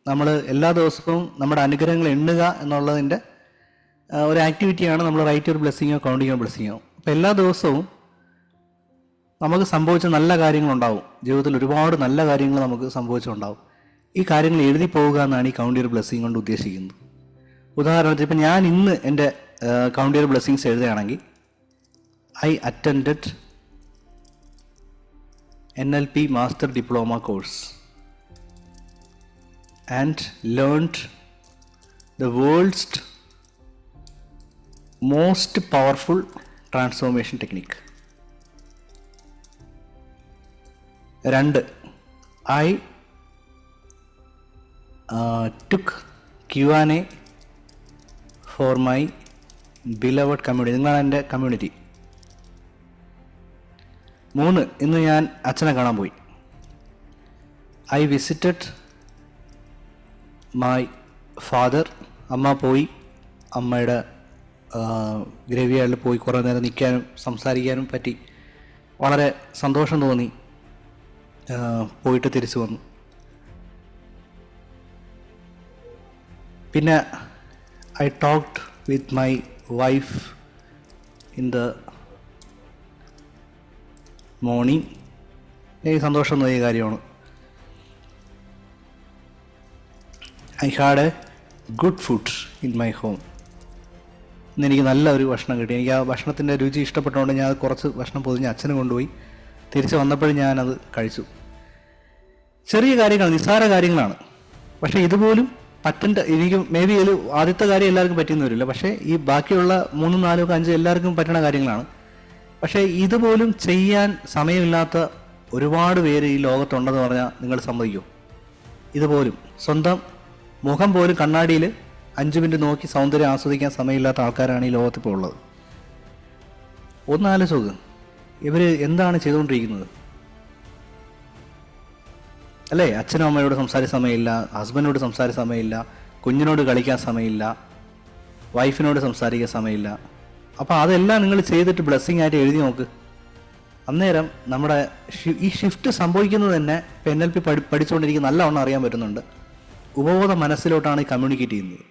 നമ്മൾ എല്ലാ ദിവസവും നമ്മുടെ അനുഗ്രഹങ്ങൾ എണ്ണുക എന്നുള്ളതിൻ്റെ ഒരു ആക്ടിവിറ്റിയാണ് നമ്മൾ റൈറ്റ് യുവർ ബ്ലെസ്സിങ്ങോ കൗണ്ടിങ് യുവർ ബ്ലെസ്സിങ്ങോ. അപ്പോൾ എല്ലാ ദിവസവും നമുക്ക് സംഭവിച്ച നല്ല കാര്യങ്ങളുണ്ടാവും, ജീവിതത്തിൽ ഒരുപാട് നല്ല കാര്യങ്ങൾ നമുക്ക് സംഭവിച്ചുണ്ടാവും. ഈ കാര്യങ്ങൾ എഴുതി പോവുക എന്നാണ് ഈ കൗണ്ട് യുവർ ബ്ലെസ്സിങ് കൊണ്ട് ഉദ്ദേശിക്കുന്നത്. ഉദാഹരണത്തിന് ഇപ്പം ഞാൻ ഇന്ന് എൻ്റെ കൗണ്ട് യുവർ ബ്ലെസ്സിങ്സ് എഴുതുകയാണെങ്കിൽ I attended NLP Master Diploma course and learned the world's most powerful transformation technique. 2. I took Q&A for my beloved community. നിങ്ങളാണ് എൻ്റെ കമ്മ്യൂണിറ്റി. 3. ഇന്ന് ഞാൻ അച്ഛനെ കാണാൻ പോയി. I visited my father. അമ്മ പോയി, അമ്മയുടെ ഗ്രേവിയാർഡിൽ പോയി കുറേ നേരം നിൽക്കാനും സംസാരിക്കാനും പറ്റി. വളരെ സന്തോഷം തോന്നി. പോയിട്ട് തിരിച്ചു വന്നു. പിന്നെ I talked with my wife in the morning. എനിക്ക് സന്തോഷം തോന്നിയ കാര്യമാണ്. I had A good food in my home. ഇന്ന് എനിക്ക് നല്ലൊരു ഭക്ഷണം കിട്ടി. എനിക്ക് ആ ഭക്ഷണത്തിൻ്റെ രുചി ഇഷ്ടപ്പെട്ടുകൊണ്ട് ഞാൻ കുറച്ച് ഭക്ഷണം പൊതിഞ്ഞ് അച്ഛന് കൊണ്ടുപോയി. തിരിച്ച് വന്നപ്പോഴും ഞാനത് കഴിച്ചു. ചെറിയ കാര്യങ്ങൾ, നിസ്സാര കാര്യങ്ങളാണ്. പക്ഷേ ഇതുപോലും എനിക്ക് മേ ബി ഇതിൽ ആദ്യത്തെ കാര്യം എല്ലാവർക്കും പറ്റിയെന്ന് വരില്ല. പക്ഷേ ഈ ബാക്കിയുള്ള 3, 4, 5 എല്ലാവർക്കും പറ്റുന്ന കാര്യങ്ങളാണ്. പക്ഷേ ഇതുപോലും ചെയ്യാൻ സമയമില്ലാത്ത ഒരുപാട് പേര് ഈ ലോകത്തുണ്ടെന്ന് പറഞ്ഞാൽ നിങ്ങൾ സമ്മതിക്കുമോ? ഇതുപോലും സ്വന്തം മുഖം പോലും കണ്ണാടിയിൽ 5 മിനിറ്റ് നോക്കി സൗന്ദര്യം ആസ്വദിക്കാൻ സമയമില്ലാത്ത ആൾക്കാരാണ് ഈ ലോകത്തിപ്പോൾ ഉള്ളത്. ഒന്ന് ആലോചിച്ച്, ഇവർ എന്താണ് ചെയ്തുകൊണ്ടിരിക്കുന്നത് അല്ലേ? അച്ഛനും അമ്മയോട് സംസാരിക്കാൻ സമയമില്ല, ഹസ്ബൻഡിനോട് സംസാരിക്കാൻ സമയമില്ല, കുഞ്ഞിനോട് കളിക്കാൻ സമയമില്ല, വൈഫിനോട് സംസാരിക്കാൻ സമയമില്ല. അപ്പോൾ അതെല്ലാം നിങ്ങൾ ചെയ്തിട്ട് ബ്ലെസ്സിങ് ആയിട്ട് എഴുതി നോക്ക്. അന്നേരം നമ്മുടെ ഈ ഷിഫ്റ്റ് സംഭവിക്കുന്നത് തന്നെ ഇപ്പം NLP പഠിച്ചുകൊണ്ടിരിക്കുന്ന നല്ലവണ്ണം അറിയാൻ പറ്റുന്നുണ്ട്. ഉപബോധ മനസ്സിലോട്ടാണ് ഈ കമ്മ്യൂണിക്കേറ്റ് ചെയ്യുന്നത്.